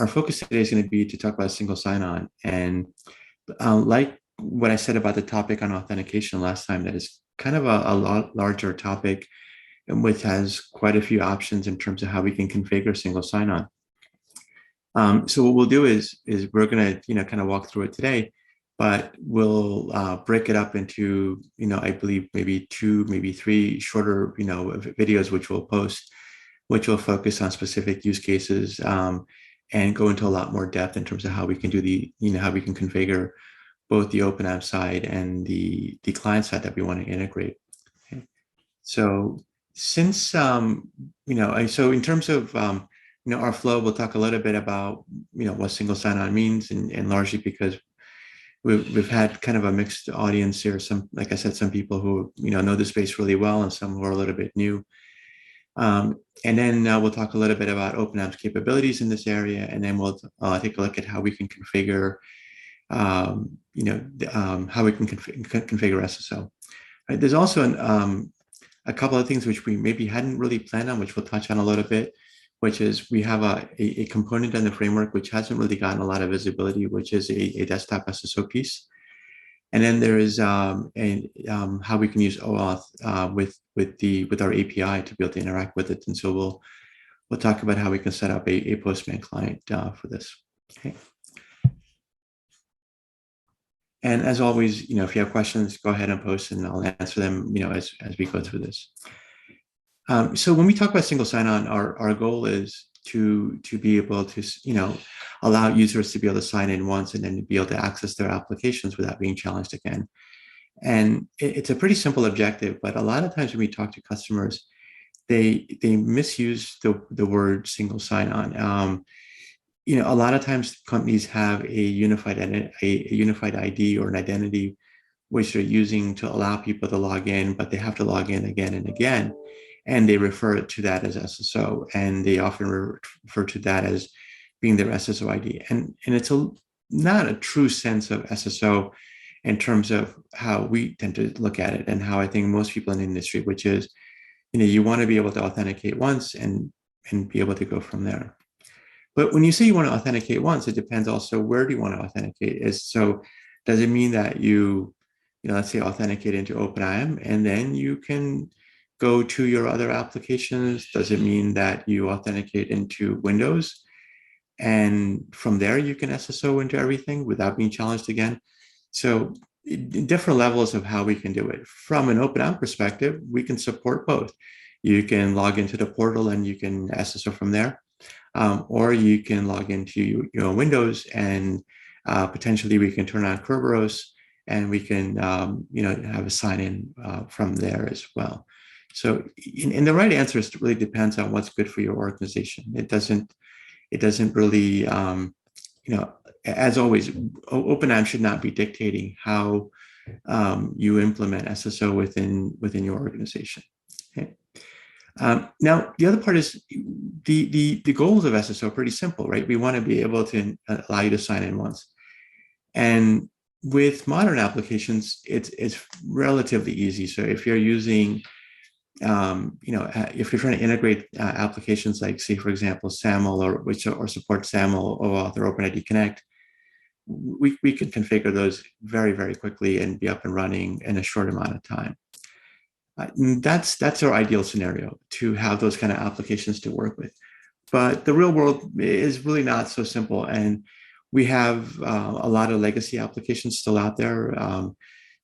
our focus today is going to be to talk about single sign-on. And like what I said about the topic on authentication last time, that is kind of a lot larger topic, and which has quite a few options in terms of how we can configure single sign-on. So what we'll do is we're going to kind of walk through it today, but we'll break it up into I believe maybe two, maybe three shorter videos which we'll post, which will focus on specific use cases, and go into a lot more depth in terms of how we can do how we can configure both the OpenIAM side and the client side that we want to integrate. Okay. So since so in terms of our flow, we'll talk a little bit about what single sign-on means, and largely because we've had kind of a mixed audience here. Some, like I said, some people who know the space really well, and some who are a little bit new. And then we'll talk a little bit about OpenIAM's capabilities in this area, and then we'll take a look at how we can configure, how we can configure SSO. Right? There's also a couple of things which we maybe hadn't really planned on, which we'll touch on a little bit, which is we have a component in the framework which hasn't really gotten a lot of visibility, which is a desktop SSO piece. And then there is how we can use OAuth with our API to be able to interact with it. And so we'll talk about how we can set up a Postman client for this. Okay. And as always, if you have questions, go ahead and post, and I'll answer them as we go through this. So when we talk about single sign-on, our goal is to be able to allow users to be able to sign in once and then be able to access their applications without being challenged again. And it's a pretty simple objective, but a lot of times when we talk to customers, they misuse the word single sign-on. A lot of times companies have a unified ID or an identity which they're using to allow people to log in, but they have to log in again and again. And they refer to that as SSO, and they often refer to that as being their SSO ID. And it's not a true sense of SSO in terms of how we tend to look at it, and how I think most people in the industry, which is, you want to be able to authenticate once and be able to go from there. But when you say you want to authenticate once, it depends also where do you want to authenticate. Does it mean that let's say authenticate into OpenIAM and then you can go to your other applications? Does it mean that you authenticate into Windows and from there you can SSO into everything without being challenged again? So different levels of how we can do it. From an OpenIAM perspective, we can support both. You can log into the portal and you can SSO from there, or you can log into Windows and potentially we can turn on Kerberos and we can have a sign in from there as well. So, and the right answer really depends on what's good for your organization. It doesn't really, as always, OpenIAM should not be dictating how you implement SSO within your organization. Okay. Now, the other part is the goals of SSO are pretty simple, right? We want to be able to allow you to sign in once. And with modern applications, it's relatively easy. So if you're using if you're trying to integrate applications like, say, for example, SAML or support SAML, OAuth, or OpenID Connect, we can configure those very, very quickly and be up and running in a short amount of time. That's our ideal scenario, to have those kind of applications to work with. But the real world is really not so simple, and we have a lot of legacy applications still out there.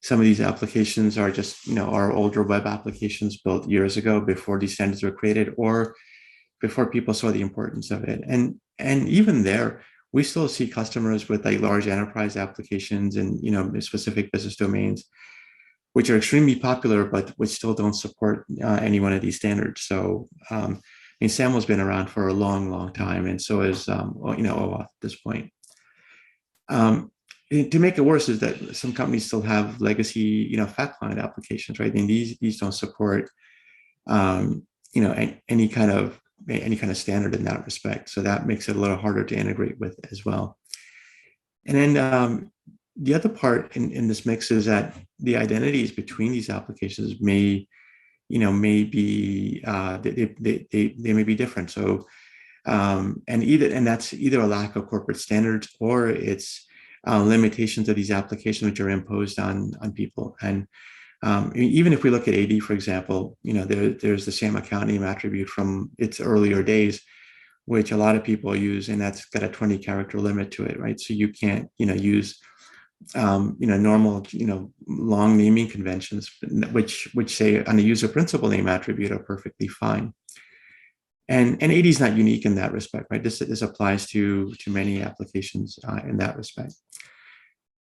Some of these applications are just, our older web applications built years ago before these standards were created or before people saw the importance of it. And even there, we still see customers with like large enterprise applications and, specific business domains, which are extremely popular, but which still don't support any one of these standards. So, SAML's been around for a long, long time, and so is, OAuth at this point. To make it worse is that some companies still have legacy, fat client applications, right? And these don't support, any kind of standard in that respect. So that makes it a little harder to integrate with as well. And then the other part in this mix is that the identities between these applications may be they may be different. So And that's either a lack of corporate standards or it's limitations of these applications which are imposed on people. And even if we look at AD, for example, there's the SAM account name attribute from its earlier days, which a lot of people use, and that's got a 20 character limit to it, right? So you can't, use, normal, long naming conventions, which say on a user principal name attribute are perfectly fine. And AD is not unique in that respect, right? This applies to many applications in that respect.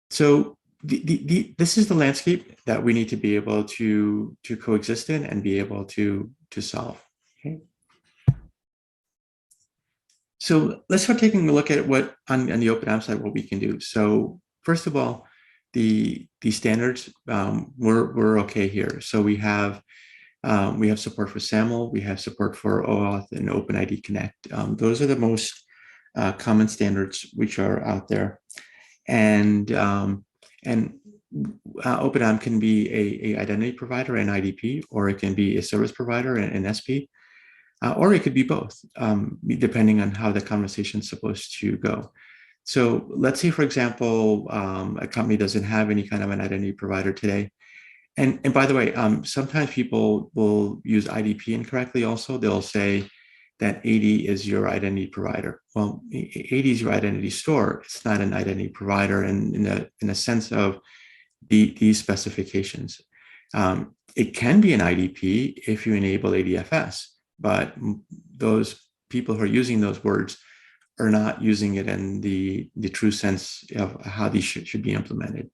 So this is the landscape that we need to be able to coexist in and be able to solve. Okay. So let's start taking a look at what on the OpenIAM side, what we can do. So first of all, the standards, we're okay here. So we have support for SAML, we have support for OAuth and OpenID Connect. Those are the most common standards which are out there. And OpenIAM can be a identity provider, an IDP, or it can be a service provider, an SP, or it could be both, depending on how the conversation is supposed to go. So let's say, for example, a company doesn't have any kind of an identity provider today. And by the way, sometimes people will use IDP incorrectly also. They'll say that AD is your identity provider. Well, AD is your identity store. It's not an identity provider in a sense of these specifications. It can be an IDP if you enable ADFS, but those people who are using those words are not using it in the true sense of how these should be implemented.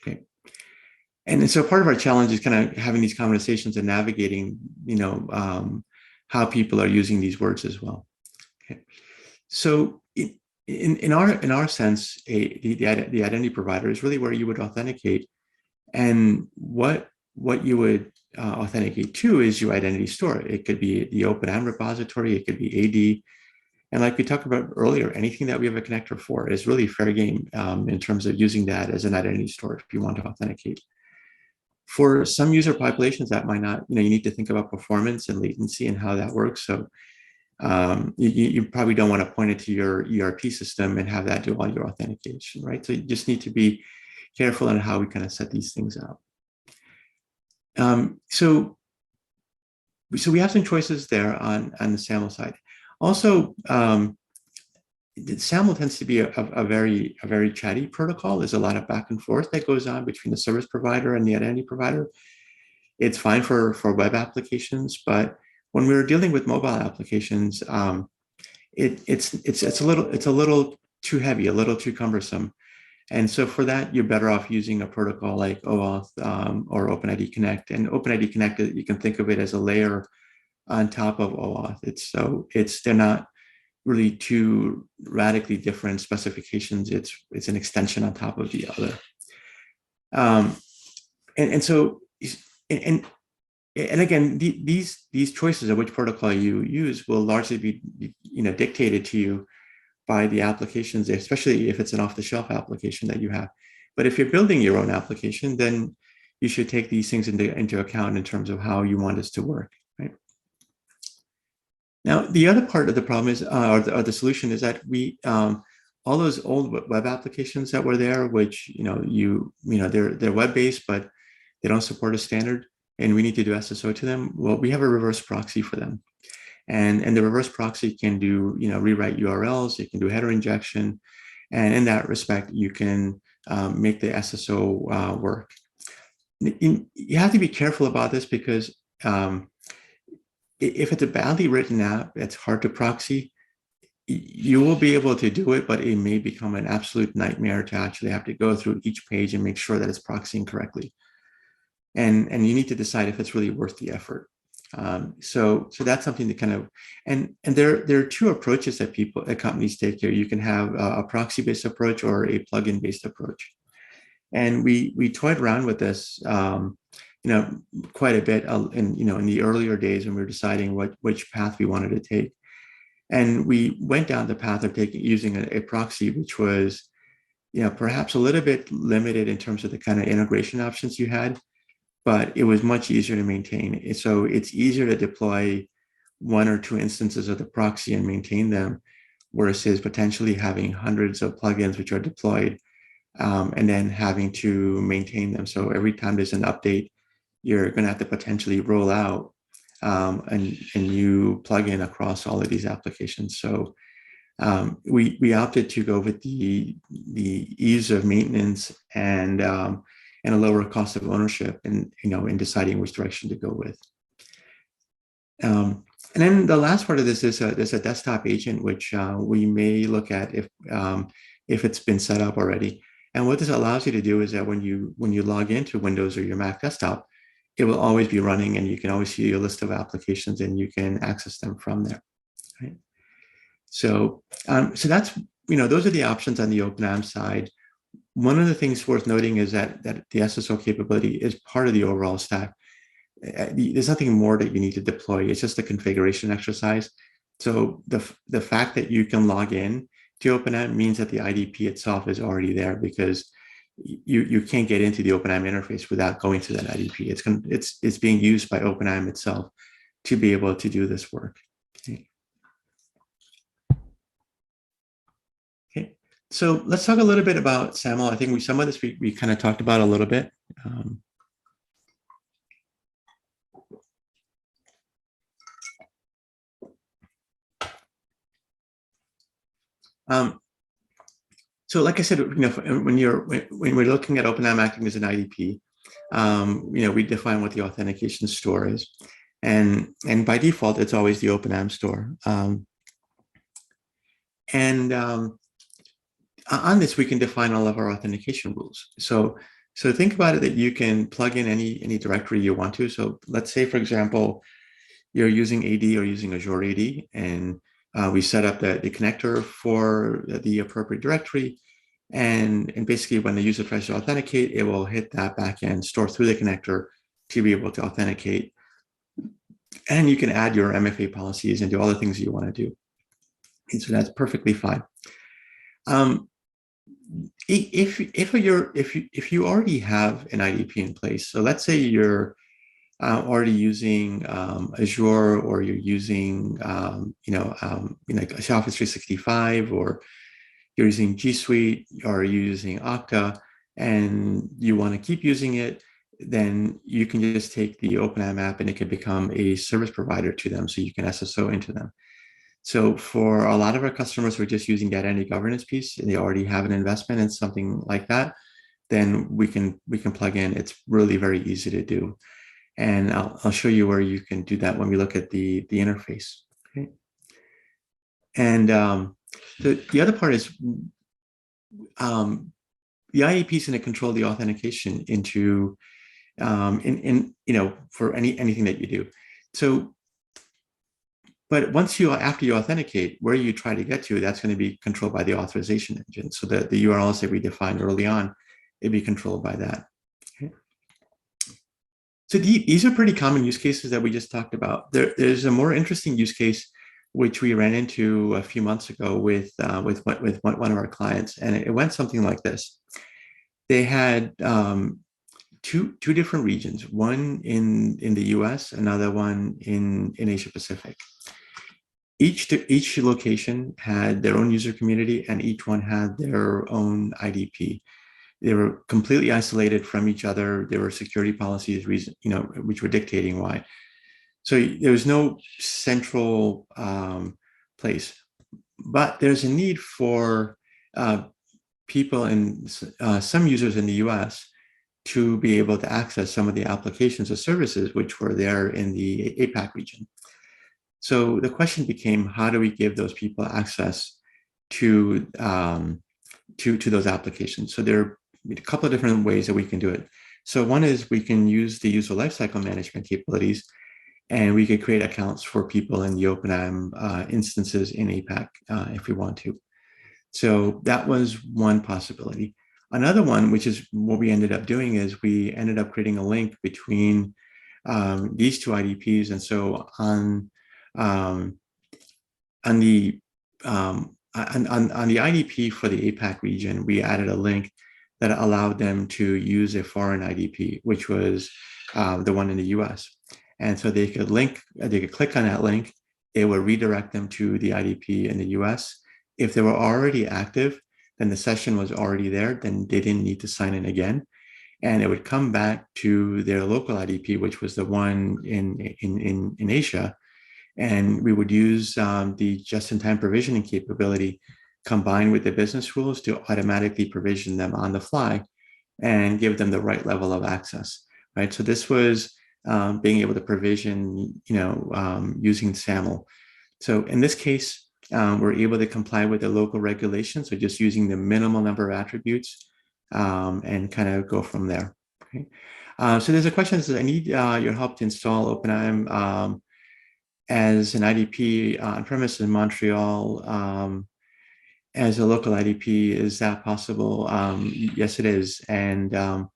Okay. And so part of our challenge is kind of having these conversations and navigating, how people are using these words as well. Okay. So in our sense, the identity provider is really where you would authenticate, and what you would authenticate to is your identity store. It could be the OpenIAM repository, it could be AD, and like we talked about earlier, anything that we have a connector for is really fair game in terms of using that as an identity store if you want to authenticate. For some user populations, that might not, you need to think about performance and latency and how that works. So you probably don't want to point it to your ERP system and have that do all your authentication, right? So you just need to be careful on how we kind of set these things out. So we have some choices there on the SAML side. Also, SAML tends to be a very chatty protocol. There's a lot of back and forth that goes on between the service provider and the identity provider. It's fine for web applications, but when we're dealing with mobile applications, it's a little too heavy, a little too cumbersome. And so for that, you're better off using a protocol like OAuth or OpenID Connect. And OpenID Connect, you can think of it as a layer on top of OAuth. They're not really two radically different specifications. It's an extension on top of the other. And again, these choices of which protocol you use will largely be dictated to you by the applications, especially if it's an off-the-shelf application that you have. But if you're building your own application, then you should take these things into account in terms of how you want this to work, right? Now, the other part of the problem is, or the solution is that all those old web applications that were there, which they're web-based, but they don't support a standard, and we need to do SSO to them. Well, we have a reverse proxy for them, and the reverse proxy can do rewrite URLs, it can do header injection, and in that respect, you can make the SSO work. You have to be careful about this because if it's a badly written app, it's hard to proxy. You will be able to do it, but it may become an absolute nightmare to actually have to go through each page and make sure that it's proxying correctly. And you need to decide if it's really worth the effort. So that's something to kind of, and there are two approaches that companies take here. You can have a proxy-based approach or a plugin-based approach. And we toyed around with this, quite a bit in the earlier days when we were deciding which path we wanted to take. And we went down the path of using a proxy, which was, perhaps a little bit limited in terms of the kind of integration options you had, but it was much easier to maintain. So it's easier to deploy one or two instances of the proxy and maintain them, versus potentially having hundreds of plugins which are deployed and then having to maintain them. So every time there's an update, you're going to have to potentially roll out a new plugin across all of these applications. So we opted to go with the ease of maintenance and a lower cost of ownership, and in deciding which direction to go with. And then the last part of this is there's a desktop agent, which we may look at if it's been set up already. And what this allows you to do is that when you log into Windows or your Mac desktop, it will always be running, and you can always see a list of applications, and you can access them from there. Right? So that's those are the options on the OpenIAM side. One of the things worth noting is that the SSO capability is part of the overall stack. There's nothing more that you need to deploy. It's just a configuration exercise. So the fact that you can log in to OpenIAM means that the IDP itself is already there, because you can't get into the OpenIAM interface without going to that IDP. It's being used by OpenIAM itself to be able to do this work. Okay. So let's talk a little bit about SAML. I think some of this we kind of talked about a little bit. So like I said, when we're looking at OpenIAM acting as an IDP, we define what the authentication store is, and by default, it's always the OpenIAM store. On this, we can define all of our authentication rules. So think about it that you can plug in any directory you want to. So let's say, for example, you're using AD or using Azure AD, and we set up the connector for the appropriate directory. And basically, when the user tries to authenticate, it will hit that backend store through the connector to be able to authenticate. And you can add your MFA policies and do all the things you want to do. And so that's perfectly fine. If you already have an IDP in place, so let's say you're already using Azure, or you're using like Office 365, or you're using G Suite, or you're using Okta, and you want to keep using it, then you can just take the OpenIAM app and it can become a service provider to them, so you can SSO into them. So for a lot of our customers who are just using that identity governance piece, and they already have an investment in something like that, then we can plug in. It's really very easy to do. And I'll show you where you can do that when we look at the interface. Okay. And the other part is the IAP is going to control the authentication into for anything that you do. So, but after you authenticate, where you try to get to, that's going to be controlled by the authorization engine. So the URLs that we defined early on, it'd be controlled by that. Okay. So these are pretty common use cases that we just talked about. There's a more interesting use case which we ran into a few months ago with one of our clients, and it went something like this. They had two different regions, one in the US, another one in Asia Pacific. Each location had their own user community, and each one had their own IDP. They were completely isolated from each other. There were security policies, which were dictating why. So there was no central place. But there's a need for people and some users in the US to be able to access some of the applications or services which were there in the APAC region. So the question became, how do we give those people access to those applications? So there are a couple of different ways that we can do it. So one is we can use the user lifecycle management capabilities, and we could create accounts for people in the OpenIAM instances in APAC if we want to. So that was one possibility. Another one, which is what we ended up doing, is we ended up creating a link between these two IDPs. And so on the IDP for the APAC region, we added a link that allowed them to use a foreign IDP, which was the one in the US. And so they could click on that link, it would redirect them to the IDP in the US. If they were already active, then the session was already there, then they didn't need to sign in again. And it would come back to their local IDP, which was the one in Asia. And we would use the just-in-time provisioning capability combined with the business rules to automatically provision them on the fly and give them the right level of access, right? So this was being able to provision, using SAML. So in this case, we're able to comply with the local regulations, so just using the minimal number of attributes and kind of go from there. Okay. So there's a question that says, I need your help to install OpenIAM as an IDP on premise in Montreal as a local IDP. Is that possible? Yes, it is. And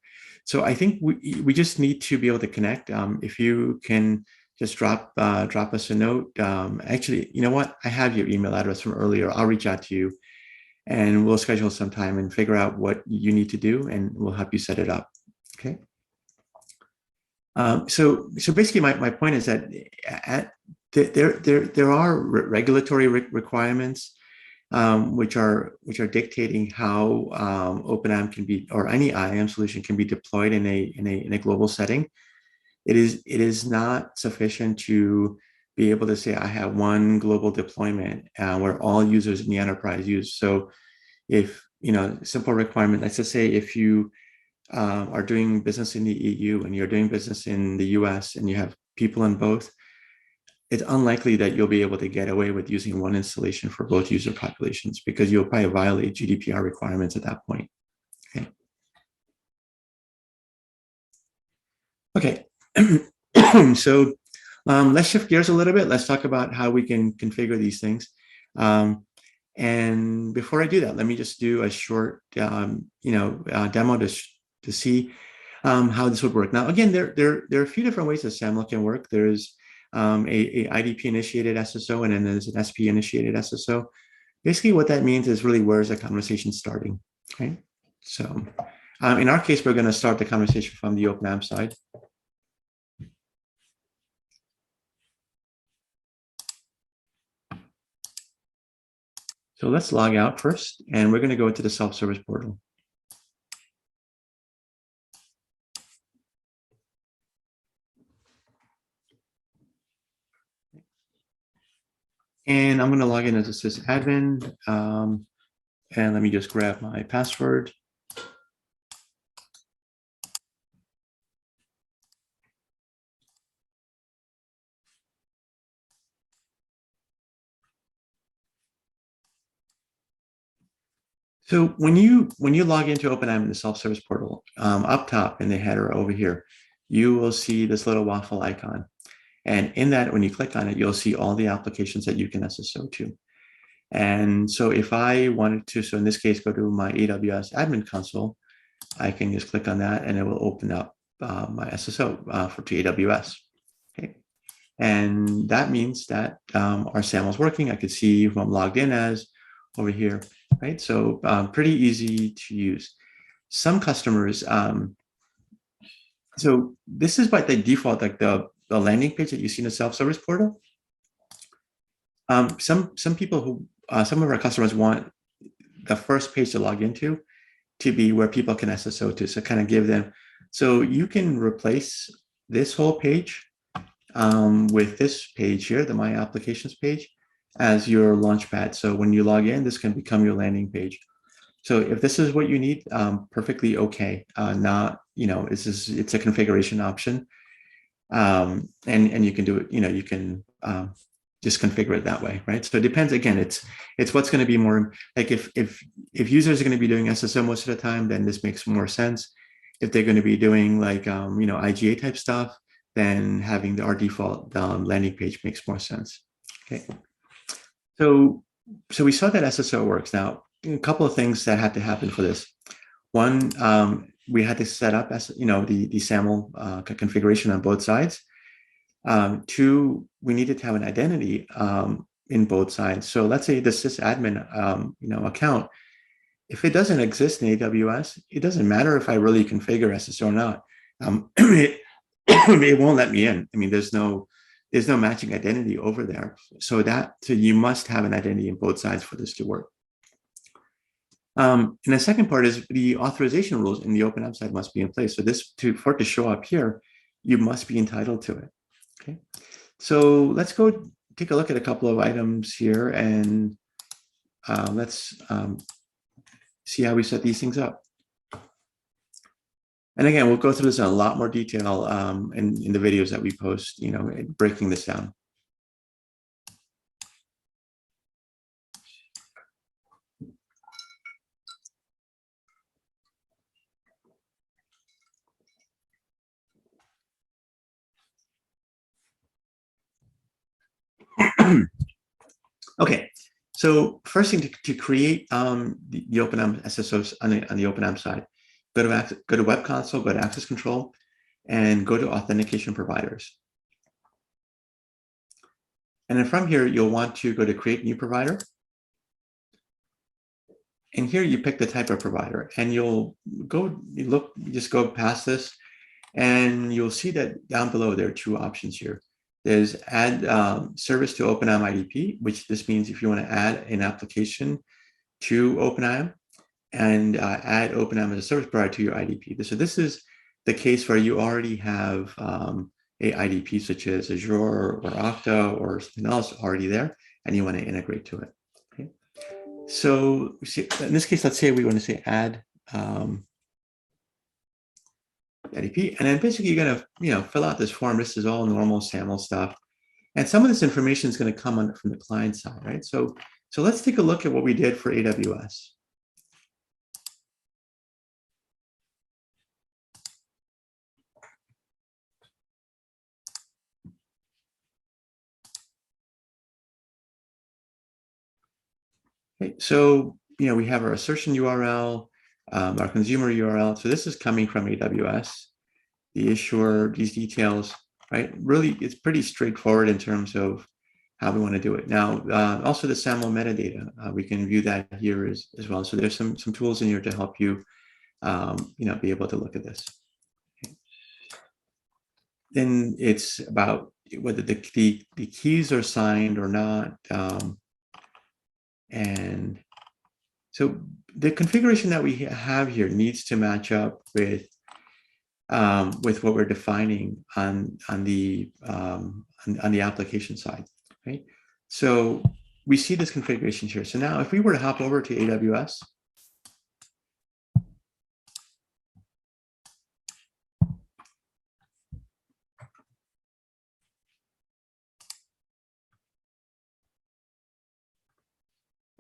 so I think we just need to be able to connect. If you can just drop us a note. Actually, you know what? I have your email address from earlier. I'll reach out to you and we'll schedule some time and figure out what you need to do, and we'll help you set it up. Okay. So basically my point is that there are regulatory requirements which are dictating how OpenIAM can be, or any IAM solution can be deployed in a global setting. It is not sufficient to be able to say I have one global deployment where all users in the enterprise use. So if simple requirement, let's just say if you are doing business in the EU and you're doing business in the US and you have people in both, it's unlikely that you'll be able to get away with using one installation for both user populations, because you'll probably violate GDPR requirements at that point. Okay. So let's shift gears a little bit. Let's talk about how we can configure these things. And before I do that, let me just do a short, demo to see how this would work. Now, again, there are a few different ways that SAML can work. There's a IDP-initiated SSO, and then there's an SP-initiated SSO. Basically, what that means is really where's the conversation starting, right? So in our case, we're going to start the conversation from the OpenIAM side. So let's log out first, and we're going to go into the self-service portal. And I'm going to log in as a sysadmin. And let me just grab my password. So when you log into OpenIAM in the self-service portal, up top in the header over here, you will see this little waffle icon. And in that, when you click on it, you'll see all the applications that you can SSO to. And so if I wanted to, so in this case, go to my AWS admin console, I can just click on that and it will open up my SSO to AWS. Okay. And that means that our SAML is working. I could see who I'm logged in as over here, right? So pretty easy to use. Some customers, so this is by the default, like the landing page that you see in the self-service portal. Some people who, some of our customers want the first page to log into to be where people can SSO to, so kind of give them, so you can replace this whole page with this page here, the My Applications page, as your launchpad. So when you log in, this can become your landing page. So if this is what you need, perfectly okay. Not, it's a configuration option. And you can do it, you can just configure it that way, right? So it depends. Again, it's what's going to be more, like if users are going to be doing SSO most of the time, then this makes more sense. If they're going to be doing like IGA type stuff, then having our default landing page makes more sense. Okay. So we saw that SSO works. Now, a couple of things that had to happen for this. One, we had to set up the SAML configuration on both sides. Two, we needed to have an identity in both sides. So let's say the sysadmin account, if it doesn't exist in AWS, it doesn't matter if I really configure SSO or not. It won't let me in. I mean, there's no there's no matching identity over there. So you must have an identity in both sides for this to work. And the second part is the authorization rules in the OpenIAM side must be in place. So for it to show up here, you must be entitled to it. Okay. So let's go take a look at a couple of items here, and let's see how we set these things up. And again, we'll go through this in a lot more detail in the videos that we post, breaking this down. Okay, so first thing to create the OpenIAM SSOs on the OpenIAM side, go to Web Console, go to Access Control, and go to Authentication Providers. And then from here, you'll want to go to Create New Provider. And here you pick the type of provider, and just go past this, and you'll see that down below there are two options here. There's add service to OpenIAM IDP, which this means if you want to add an application to OpenIAM and add OpenIAM as a service provider to your IDP. So this is the case where you already have a IDP such as Azure or Okta or something else already there, and you want to integrate to it. Okay. So in this case, let's say we want to say add IDP, and then basically you're going to fill out this form. This is all normal SAML stuff, and some of this information is going to come from the client side, right? So let's take a look at what we did for AWS. Okay, so we have our assertion URL, our consumer URL. So this is coming from AWS. The issuer, these details, right? Really, it's pretty straightforward in terms of how we want to do it. Now, also the SAML metadata, we can view that here as well. So there's some tools in here to help you, be able to look at this. Okay. Then it's about whether the keys are signed or not. And so the configuration that we have here needs to match up with what we're defining on the application side, right? So we see this configuration here. So now if we were to hop over to AWS,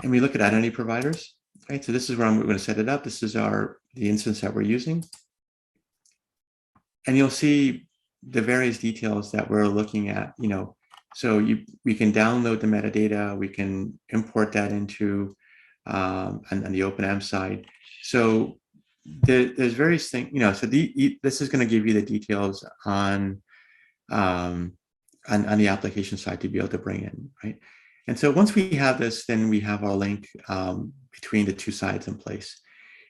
and we look at identity providers, right? So this is where we're going to set it up. This is the instance that we're using. And you'll see the various details that we're looking at, so we can download the metadata, we can import that into on the OpenIAM side. So there's various things, so this is going to give you the details on the application side to be able to bring in, right? And so once we have this, then we have our link between the two sides in place.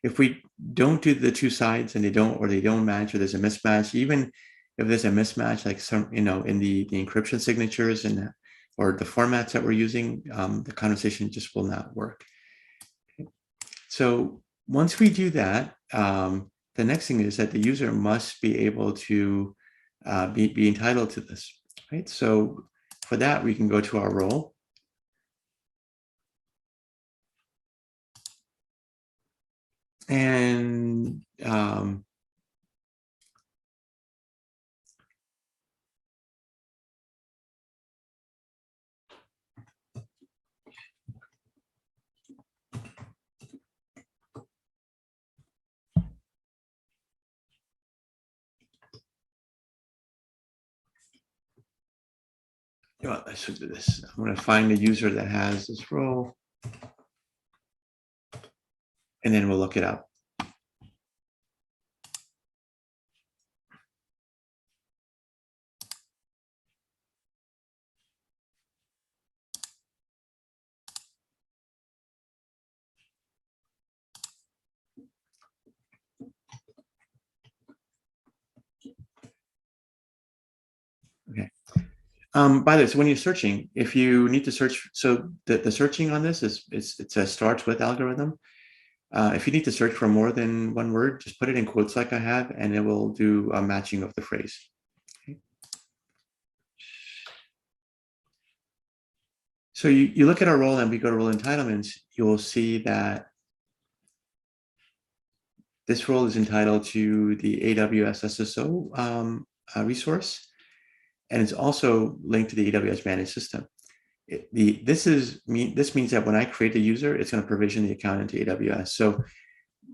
If we don't do the two sides and they don't match, or there's a mismatch, even if there's a mismatch, like in the encryption signatures or the formats that we're using, the conversation just will not work. Okay. So once we do that, the next thing is that the user must be able to be entitled to this, right? So for that, we can go to our role. And let's do this. I'm going to find a user that has this role, and then we'll look it up. Okay. By the way, so when you're searching, if you need to search, so the searching on this is it's a starts with algorithm. If you need to search for more than one word, just put it in quotes like I have, and it will do a matching of the phrase. Okay. So you look at our role and we go to role entitlements, you will see that this role is entitled to the AWS SSO resource, and it's also linked to the AWS managed system. This means that when I create a user, it's going to provision the account into AWS. So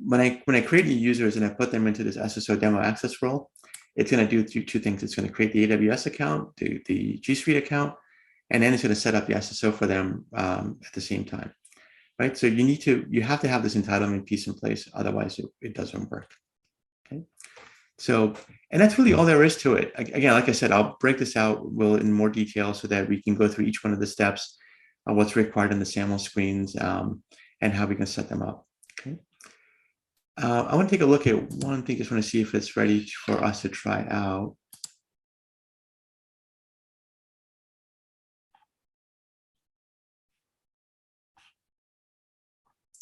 when I create new users and I put them into this SSO demo access role, it's going to do two things. It's going to create the AWS account, the G Suite account, and then it's going to set up the SSO for them at the same time, right? So you have to have this entitlement piece in place, otherwise it doesn't work. Okay. So, and that's really all there is to it. Again, like I said, I'll break this out in more detail so that we can go through each one of the steps, what's required in the SAML screens, and how we can set them up. Okay. I want to take a look at one thing. Just want to see if it's ready for us to try out.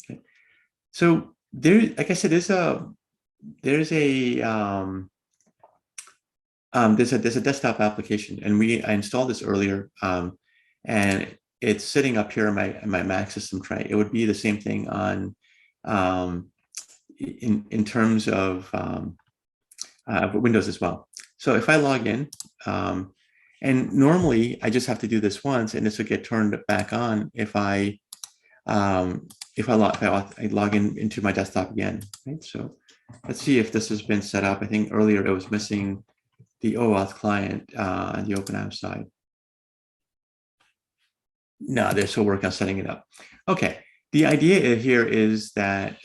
Okay. So there, like I said, there's a desktop application, and I installed this earlier, and it's sitting up here in my Mac system tray. It would be the same thing on in terms of Windows as well. So if I log in, and normally I just have to do this once, and this will get turned back on if I log in into my desktop again. Right? So let's see if this has been set up. I think earlier it was missing the OAuth client on the OpenIAM side. No, they're still working on setting it up. Okay, the idea here is that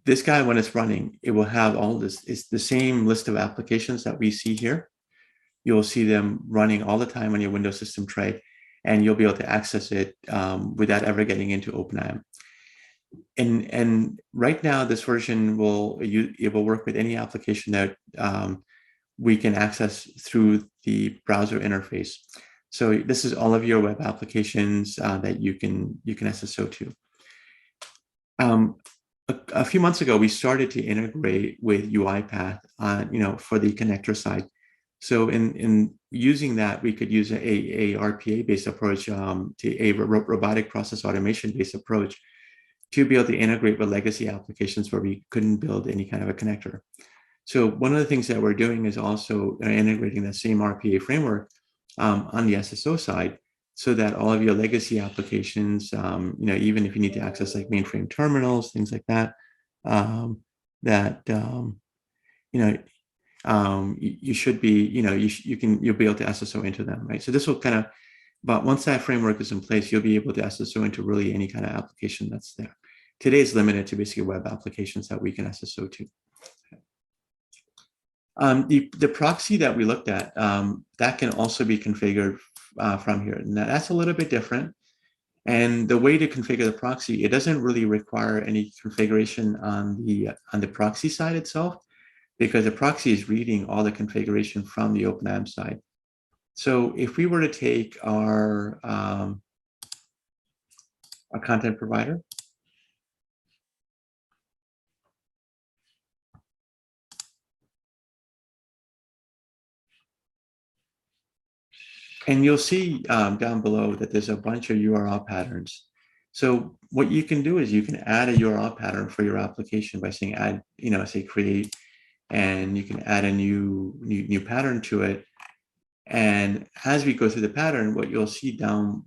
this guy, when it's running, it will have all this. It's the same list of applications that we see here. You'll see them running all the time on your Windows system tray, and you'll be able to access it without ever getting into OpenIAM. And right now, this version it will work with any application that we can access through the browser interface. So this is all of your web applications that you can SSO to. A few months ago, we started to integrate with UiPath, for the connector side. So in using that, we could use a RPA-based approach, to a robotic process automation-based approach, to be able to integrate with legacy applications where we couldn't build any kind of a connector. So one of the things that we're doing is also integrating that same RPA framework on the SSO side, so that all of your legacy applications, even if you need to access like mainframe terminals, things like that, you should be, you'll be able to SSO into them, right? So this will kind of, but once that framework is in place, you'll be able to SSO into really any kind of application that's there. Today is limited to basically web applications that we can SSO to. The proxy that we looked at, that can also be configured from here. And that's a little bit different. And the way to configure the proxy, it doesn't really require any configuration on the proxy side itself, because the proxy is reading all the configuration from the OpenIAM side. So if we were to take our content provider, and you'll see down below that there's a bunch of URL patterns. So what you can do is you can add a URL pattern for your application by saying add, say create, and you can add a new pattern to it. And as we go through the pattern, what you'll see down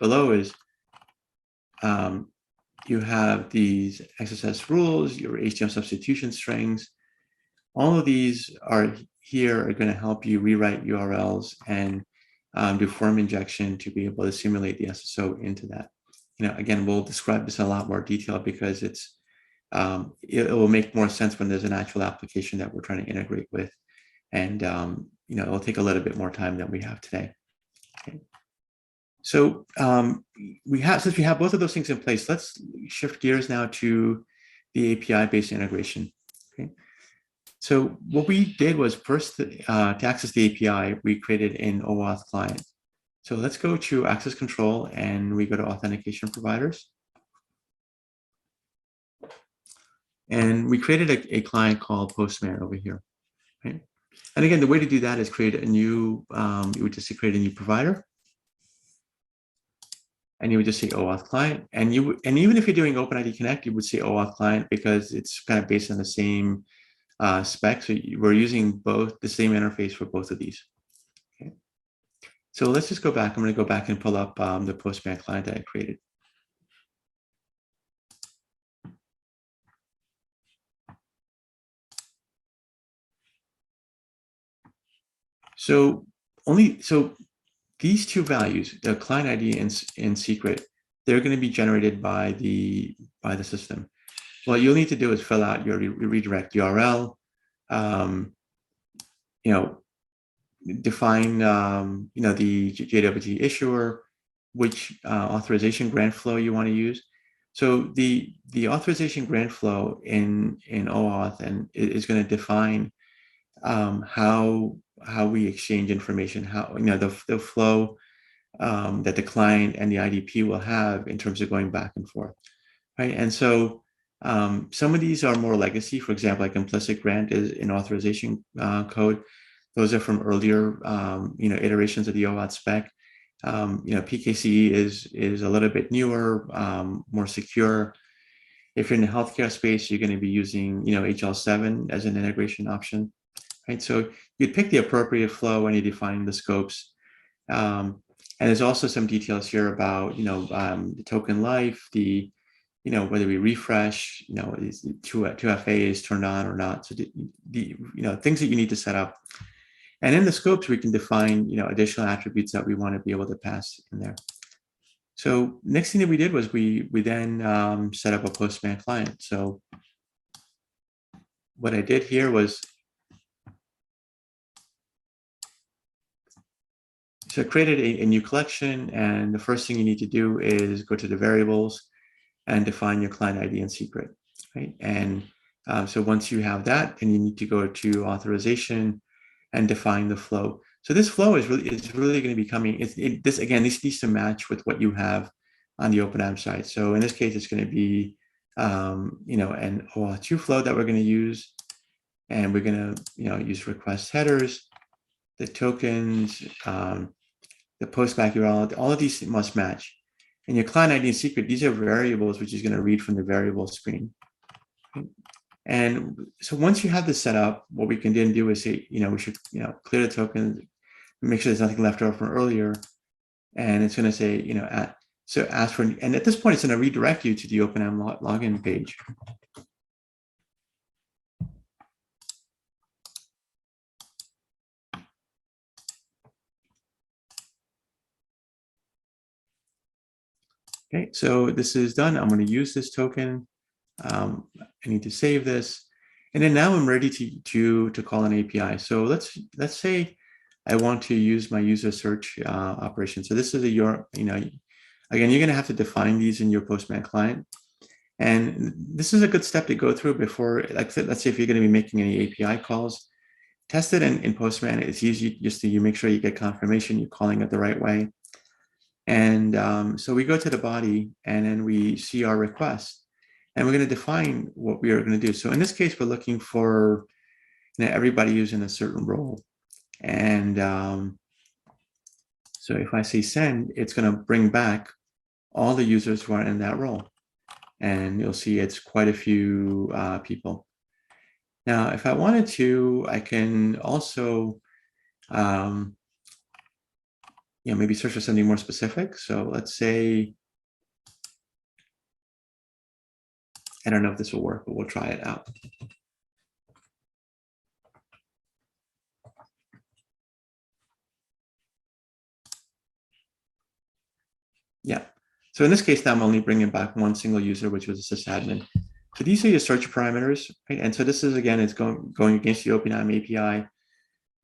below is you have these XSS rules, your HTML substitution strings. All of these are going to help you rewrite URLs and do form injection to be able to simulate the SSO into that. Again, we'll describe this in a lot more detail because it will make more sense when there's an actual application that we're trying to integrate with. And, it'll take a little bit more time than we have today. Okay. So since we have both of those things in place, let's shift gears now to the API-based integration. Okay. So what we did was first, to access the API, we created an OAuth client. So let's go to access control and we go to authentication providers. And we created a client called Postman over here, right? And again, the way to do that is create a new, you would just create a new provider. And you would just say OAuth client. And even if you're doing OpenID Connect, you would say OAuth client because it's kind of based on the same spec. So we're using both the same interface for both of these. Okay. So let's just go back. I'm going to go back and pull up the Postman client that I created. So these two values, the client ID and secret, they're going to be generated by the system. What you'll need to do is fill out your redirect URL, define the JWT issuer, which authorization grant flow you want to use. So the authorization grant flow in OAuth and is going to define how we exchange information, how the flow that the client and the IDP will have in terms of going back and forth, right? And so some of these are more legacy. For example, like implicit grant is in authorization code. Those are from earlier iterations of the OAuth spec. PKCE is a little bit newer, more secure. If you're in the healthcare space, you're going to be using HL7 as an integration option, right? So you'd pick the appropriate flow when you define the scopes. And there's also some details here about the token life, the whether we refresh, is 2FA is turned on or not. So the things that you need to set up. And in the scopes, we can define additional attributes that we want to be able to pass in there. So next thing that we did was we then set up a Postman client. So what I did here was, so I created a new collection, and the first thing you need to do is go to the variables and define your client ID and secret, right? And so once you have that, then you need to go to authorization and define the flow. So this flow is really going to be coming. This needs to match with what you have on the OpenIAM side. So in this case, it's going to be an OAuth2 flow that we're going to use, and we're going to use request headers, the tokens, the postback URL. All of these must match. And your client ID and secret, these are variables which is going to read from the variable screen. Okay. And so once you have this set up, what we can then do is say, we should clear the tokens, make sure there's nothing left over from earlier. And it's going to say, so ask for, and at this point, it's going to redirect you to the OpenIAM login page. Okay, so this is done. I'm going to use this token. I need to save this. And then now I'm ready to call an API. So let's say I want to use my user search operation. So this is again, you're going to have to define these in your Postman client. And this is a good step to go through before, let's say if you're going to be making any API calls, test it in Postman. It's easy just to make sure you get confirmation you're calling it the right way. And so we go to the body and then we see our request. And we're going to define what we are going to do. So in this case, we're looking for everybody using a certain role. And so if I say send, it's going to bring back all the users who are in that role. And you'll see it's quite a few people. Now, if I wanted to, I can also maybe search for something more specific. So let's say, I don't know if this will work, but we'll try it out. Yeah. So in this case, now I'm only bringing back one single user, which was a sysadmin. So these are your search parameters, right? And so this is, again, it's going against the OpenIAM API.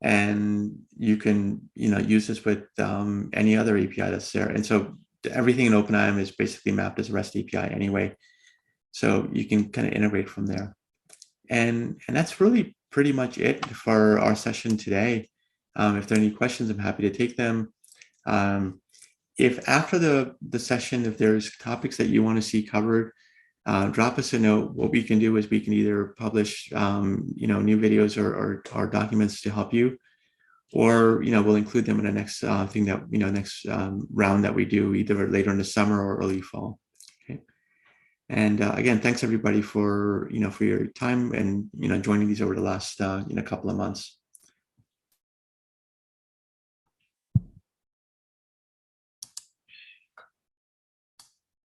And you can, use this with any other API that's there. And so everything in OpenIAM is basically mapped as a REST API anyway. So you can kind of integrate from there. And that's really pretty much it for our session today. If there are any questions, I'm happy to take them. If after the session, if there's topics that you want to see covered, drop us a note. What we can do is we can either publish, new videos or documents to help you, or, we'll include them in the next thing that, next round that we do either later in the summer or early fall. Okay. And again, thanks everybody for, for your time and, joining these over the last, couple of months.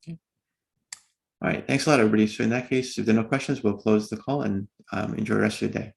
Okay. All right. Thanks a lot, everybody. So in that case, if there are no questions, we'll close the call and enjoy the rest of your day.